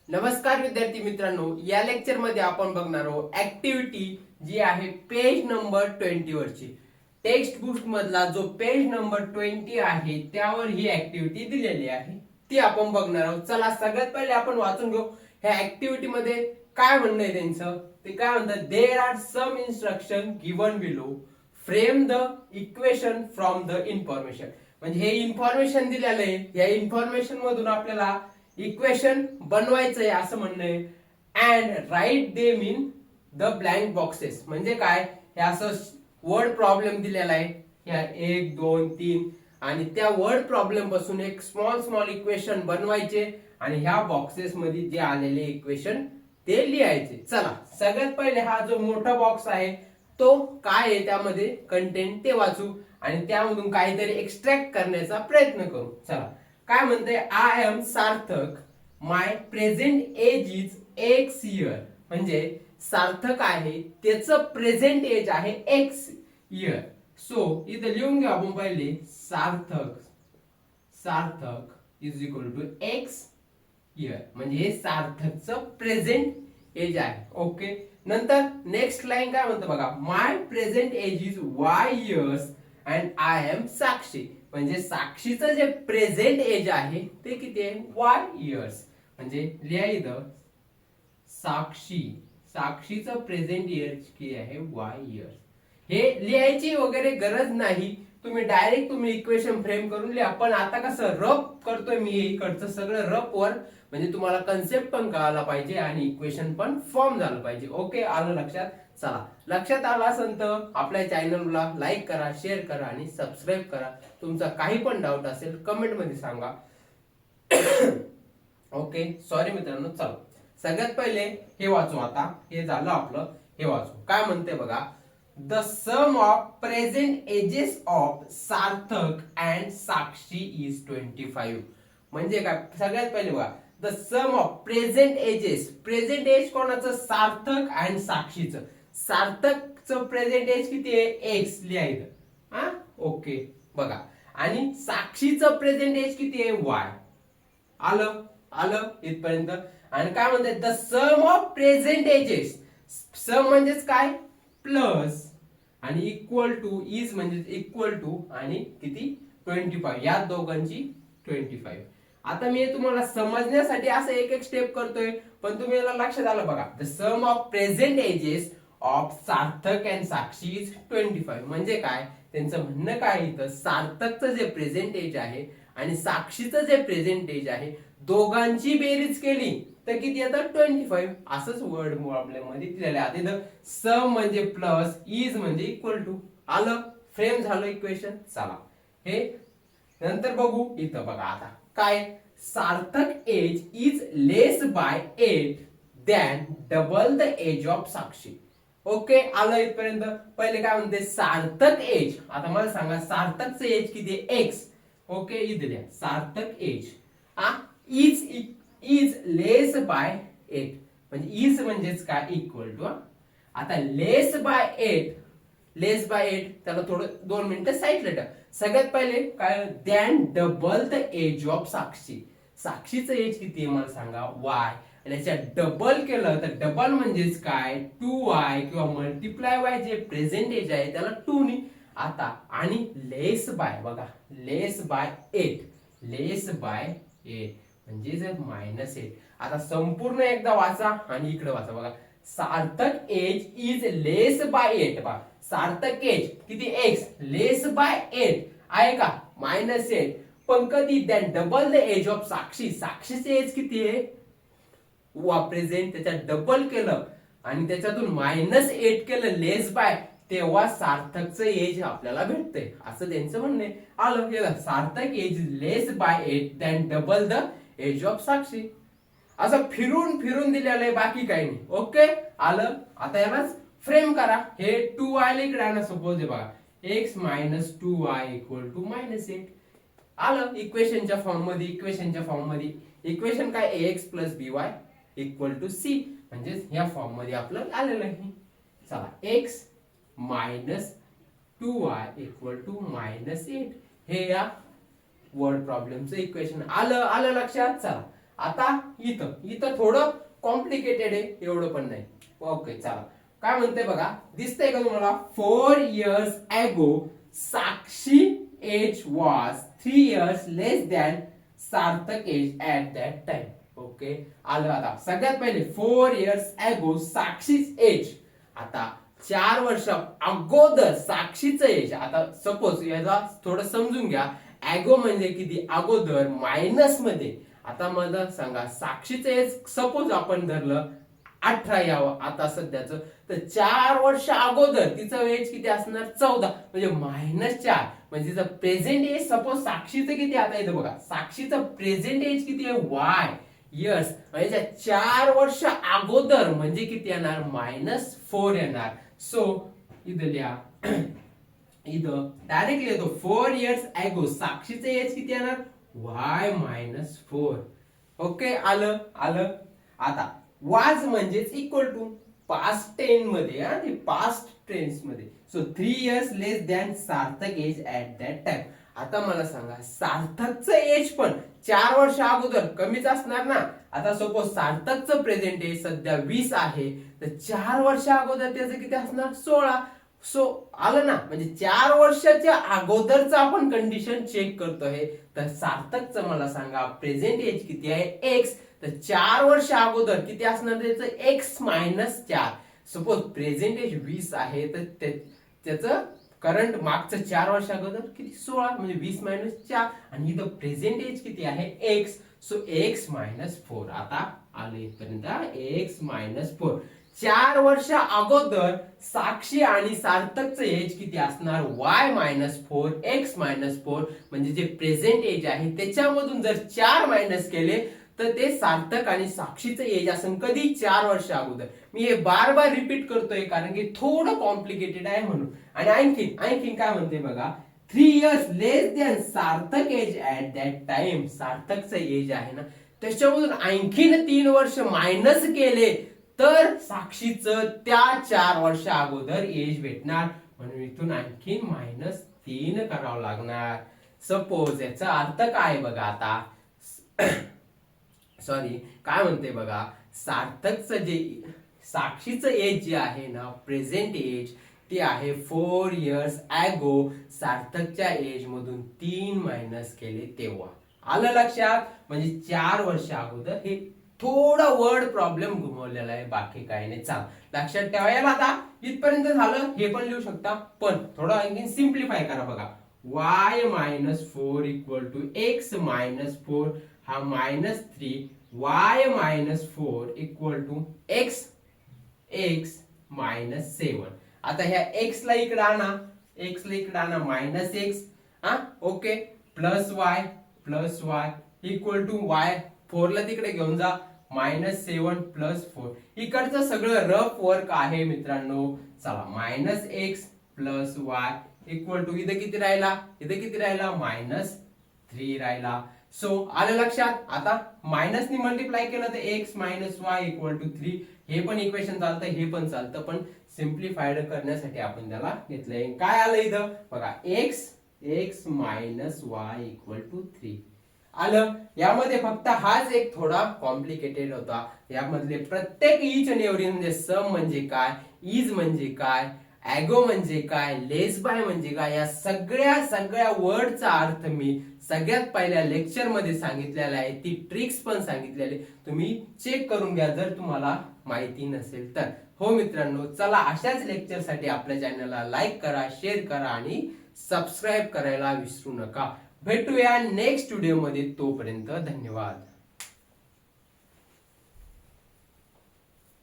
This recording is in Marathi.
नमस्कार विद्यार्थी मित्रांनो, या लेक्चर मध्ये आपण बघणार आहोत ऍक्टिव्हिटी जी आहे पेज नंबर 20 वरची. टेक्स्ट बुक मधला जो पेज नंबर 20 आहे त्यावर ही ऍक्टिव्हिटी दिलेली आहे, ती आपण बघणार आहोत. चला सगळ्यात पहिले आपण वाचून घेऊ ह्या ऍक्टिव्हिटी मध्ये काय म्हणणं आहे त्यांचं. ते काय म्हणतात, there are some instruction given below, frame the equation from the information. म्हणजे हे इन्फॉर्मेशन दिलेलं आहे, या इन्फॉर्मेशन मधून आपल्याला इक्वेशन बनवायचंय असं म्हणणं आहे. And write them in the blank boxes. म्हणजे काय, हे असं वर्ड प्रॉब्लेम दिलेला आहे, ह्या 1 2 3, आणि त्या वर्ड प्रॉब्लेम पासून एक स्मॉल स्मॉल इक्वेशन बनवायचे आणि ह्या बॉक्सेस मध्ये जे आलेले इक्वेशन ते लिहायचे. चला सगळ्यात पहिले हा जो मोठा बॉक्स आहे तो काय आहे, त्यामध्ये कंटेंट ते वाचू आणि त्यामधून काहीतरी एक्स्ट्रॅक्ट करण्याचा प्रयत्न करू. चला काय म्हणते, I am Sarthak, my present age is X year. म्हणजे सार्थक आहे, त्याचं प्रेझेंट एज आहे एक्स इयर. सो इथे लिहून घ्या आपण पहिले, Sarthak is equal to X year. म्हणजे हे सार्थकचं प्रेझेंट एज आहे. ओके, नंतर नेक्स्ट लाईन काय म्हणतं बघा, my present age is Y years and I am Sakshi. म्हणजे साक्षीचं जे प्रेझेंट एज आहे ते किती आहे, वाय इयर्स. म्हणजे लिहा इथं साक्षीचं प्रेझेंट एज किती आहे, वाय इयर्स. हे लिहायची वगैरे गरज नाही, तुम्ही डायरेक्ट इक्वेशन फ्रेम करून लिहा. पण आता कसं रफ करतोय मी, इकडचं सगळं रफ वर, म्हणजे तुम्हाला कन्सेप्ट पण कळायला पाहिजे आणि इक्वेशन पण फॉर्म झालं पाहिजे. ओके, आलं लक्षात. चला लक्षात आलं असेल तर आपल्या चॅनलला लाईक करा, शेअर करा आणि सबस्क्राईब करा. तुमचा काही पण डाऊट असेल कमेंट मध्ये सांगा. ओके, सॉरी मित्रांनो. चला सगळ्यात पहिले हे वाचू. आता हे झालं आपलं, हे वाचू. काय म्हणते बघा, the sum of present ages of Sarthak and Sakshi is 25. म्हणजे काय, सगळ्यात पहिले बघा, the sum of present ages. Present age कोणाचं, सार्थक अँड साक्षीचं. सार्थकचं प्रेझेंट एज किती आहे, एक्स लिहायचं. हा ओके बघा, आणि साक्षीचं प्रेझेंट एज किती आहे, वाय. आलं आलं इथपर्यंत. आणि काय म्हणतात, the sum of present ages. Sum म्हणजेच काय, प्लस, आणि इक्वल टू, इज म्हणजे इक्वल टू, आणि किती 25, या दोघांची 25. आता मी तुम्हाला समजण्यासाठी असं एक एक स्टेप करतोय, पण तुम्ही याला लक्षात आलं बघा, the sum of present ages of Sarthak and Sakshi is 25. म्हणजे काय, त्यांचं म्हणणं काय, इथं सार्थकचं जे प्रेझेंट एज आहे आणि साक्षीचं जे प्रेझेंट एज आहे दोघांची बेरीज केली तर किती येतं, 25. असंच वर्ड प्रॉब्लेम मध्ये दिलेलं आहे. इथं सम म्हणजे प्लस, इज म्हणजे इक्वल टू. आलं, फ्रेम झालं इक्वेशन. चला हे नंतर बघू. इथं बघा आता काय, Sarthak age is less by 8 than double the age of Sakshi. Okay, आलं इथपर्यंत. पहिले काय म्हणते, सार्थक एज. आता मला सांगा सार्थकचं एज किती आहे, एक्स. ओके, इथे द्या सार्थक एज इज लेस बाय 8. म्हणजे इज म्हणजेच काय, इक्वल टू. आता लेस बाय 8 त्याला थोडं 2 मिनिटं साईडला ठेवा. सगळ्यात पहिले काय, than double the age of Sakshi. साक्षीचं एज किती आहे मला सांगा, वाय. आणि याच्या डबल केलं तर डबल म्हणजेच काय, 2y, किंवा मल्टिप्लाय वाय जे प्रेझेंट एज आहे त्याला 2 नी. आता आणि लेस बाय बघा, लेस बाय 8 म्हणजे जर -8. आता संपूर्ण एकदा वाचा आणि इकडे वाचा बघा, Sarthak age is less by 8. बघा सार्थक एज किती, एक्स, लेस बाय 8 आहे का, -8. पण कधी, than double the age of Sakshi. साक्षीचे एज किती आहे, प्रेझेंट, त्याच्यात डबल केलं आणि त्याच्यातून -8 केलं लेस बाय, तेव्हा सार्थकचं एज आपल्याला भेटतंय, असं त्यांचं म्हणणं आहे. आलं केलं, Sarthak age less by 8 than double the age of Sakshi. असं फिरून फिरून दिलेलं आहे, बाकी काही नाही. ओके, आलं. आता यालाच फ्रेम करा. हे 2y इकडे आणा, सपोज हे बघा, x minus 2y equal to -8. आलं इक्वेशनच्या फॉर्म मध्ये. इक्वेशन काय, ax plus by equal to c. म्हणजे या फॉर्म मध्ये आपलं आलेलं आहे. चला, x minus 2y equal to -8 हे या वर्ड प्रॉब्लेमचं इक्वेशन. आलं लक्षात. चला आता इथं इथं थोडं कॉम्प्लिकेटेड आहे, एवढं पण नाही. ओके चला, काय म्हणते बघा, दिसतंय का तुम्हाला? 4 years ago Sakshi age was 3 years less than Sarthak age at that time. Okay, आलं. आता सगळ्यात पहिले 4 years ago साक्षीच एज. आता 4 वर्ष अगोदर साक्षीचं एज. आता सपोज याचा थोडं समजून घ्या. ॲगो म्हणजे किती? अगोदर, मायनस मध्ये. आता मला सांगा, साक्षीचं एज सपोज आपण धरलं 18 यावं आता सध्याचं, तर 4 वर्ष अगोदर तिचं एज किती असणार? 14, म्हणजे -4. म्हणजे तिचं प्रेझेंट एज सपोज साक्षीचं किती? आता इथं बघा, साक्षीचं प्रेझेंट एज किती आहे? Y yes. म्हणजे 4 वर्ष अगोदर म्हणजे किती येणार? -4 येणार. सो इथं लिहा, इथं डायरेक्टली येतो 4 years ago साक्षीचं एज किती येणार? Y -4. ओके, आलं. आता वाज म्हणजेच इक्वल टू पास्ट टेन मध्ये, आणि पास्ट टेन्स मध्ये. So 3 years less than Sarthak age at that time. आता मला सांगा, सार्थकचं एज पण 4 वर्ष अगोदर कमीच असणार ना. आता सपोज सार्थकचं प्रेझेंट एज सध्या 20 आहे, तर 4 वर्ष अगोदर त्याचं किती असणार? 16. सो आलं ना, म्हणजे 4 वर्षाच्या अगोदरचं आपण कंडिशन चेक करतोय. तर सार्थकचं मला सांगा प्रेझेंट एज किती आहे? X. तर 4 वर्ष अगोदर किती असणार त्याचं? X -4. सपोज प्रेझेंट एज 20 आहे, तर त्याचं करंट मागचं 4 वर्ष अगोदर किती? 16, म्हणजे 20 -4. आणि इथं प्रेझेंट एज किती आहे? X. So X -4. आता आलं इथपर्यंत, X -4. 4 वर्ष अगोदर साक्षी आणि सार्थकचं एज किती असणार? Y -4, X -4. म्हणजे जे प्रेझेंट एज आहे त्याच्यामधून जर 4 मायनस केले तर ते सार्थक आणि साक्षीचं एज असेल कधी? 4 वर्ष अगोदर. मी हे बार रिपीट करतोय कारण की थोडं कॉम्प्लिकेटेड आहे म्हणून. आणि आणखीन काय म्हणते बघा, 3 years less than Sarthak age at that time. सार्थकचं एज आहे ना, त्याच्यामधून आणखीन 3 वर्ष मायनस केले तर साक्षीचं त्या 4 वर्ष अगोदर एज भेटणार. म्हणून इथून आणखीन -3 करावं लागणार. सपोज याचा अर्थ काय बघा, आता सॉरी, काय म्हणते बघा, सार्थकचं जे साक्षीचं एज जे आहे ना, प्रेझेंट एज, ते आहे 4 years ago. सार्थकच्या एज मधून 3 मायनस केले तेव्हा. आलं लक्षात? म्हणजे 4 वर्ष अगोदर. हे थोडा वर्ड प्रॉब्लेम घुमवलेला आहे, बाकी काही नाही. चाल, लक्षात ठेवायला. आता इथपर्यंत झालं, हे पण लिहू शकता, पण थोडं आणखी सिम्प्लिफाय करा बघा. Y -4 इक्वल टू X -4, हा -3. Y -4 equal to X -7. आता ह्या X ला इकडे आणा, -X. हा, okay, plus y equal to Y 4 ला तिकडे घेऊन जा, -7 प्लस 4. इकडचं सगळं रफ वर्क आहे मित्रांनो. चला, -X plus Y equal to इथे किती राहिला? -3 राहिला. सो आलं लक्षात? आता मायनसनी मल्टिप्लाय केलं तर X -Y इक्वल टू 3. हे पण इक्वेशन चालतं, हे पण चालतं, पण सिम्प्लिफाईड करण्यासाठी आपण त्याला घेतलंय. काय आलं इथं बघा, X -Y इक्वल टू 3 आलं. यामध्ये फक्त हाच एक थोडा कॉम्प्लिकेटेड होता. यामधले प्रत्येक ईच आणि एव्हरी, म्हणजे सम म्हणजे काय, इज म्हणजे काय, ॲगो म्हणजे काय, लेस बाय म्हणजे काय, या सगळ्या वर्डचा अर्थ मी सगळ्यात पहिल्या लेक्चर मध्ये सांगितलेला आहे. ती ट्रिक्स पण सांगितलेली, तुम्ही चेक करून घ्या जर तुम्हाला माहिती नसेल तर. हो मित्रांनो, चला, अशाच लेक्चर साठी आपल्या चॅनलला लाईक करा, शेअर करा आणि सबस्क्राईब करायला विसरू नका. भेटूया नेक्स्ट व्हिडिओ मध्ये. तोपर्यंत धन्यवाद.